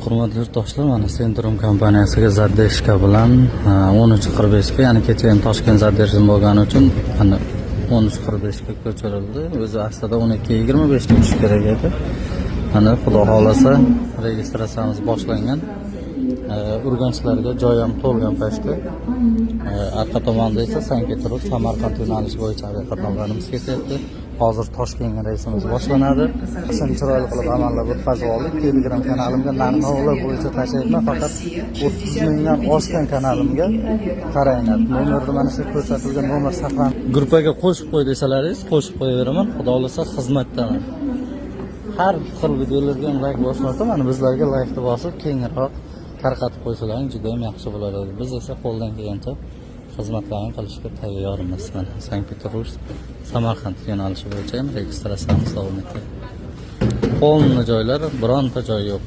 Hurmatli yurtdoshlar, mana Centrum kompaniyasiga Zaddeshka bilan 13:45 ga, ya'ni kechagayoq Toshkent Zaddeshim bo'lgani uchun mana 13:45 ga ko'chirildi. O'zi aslida 12:25 ga tush kerak edi. Mana xudo xolasa registratsiyamiz boshlangan. Urganchlarga joy ham to'lgan paytda. Arqa tomonda esa Sankt-Peterburg, Samarqand yo'nalishi bo'yicha aviaqatnovlarimiz ketyapti. Hozir Toshkentga reysimiz boshlanadi. Shuni chiroyli qilib amallar o'tkazib oldik. Telegram kanalimga narx-navolar bo'yicha tashlayapman, faqat 30 mingdan oshgan kanalimga qaranglar. Nomerni mana shu ko'rsatilgan nomer saqlanib, gruppaga qo'shib qo'y desalaringiz, qo'shib qo'yaveraman. Xudo xolasa xizmatdaman. Har xil videolarga like bosmasa, mana bizlarga like bosib, kengroq tarqatib qo'ysalaring juda ham yaxshi bo'ladi. Biz esa qo'ldan kelgancha xizmatlarni qilishga tayyormiz. Mana Sankt-Peterburg, Samarqand yo'nalishi bo'yicha ham registratsiyamiz davom etadi. Polni joylar, bironta joy yo'q.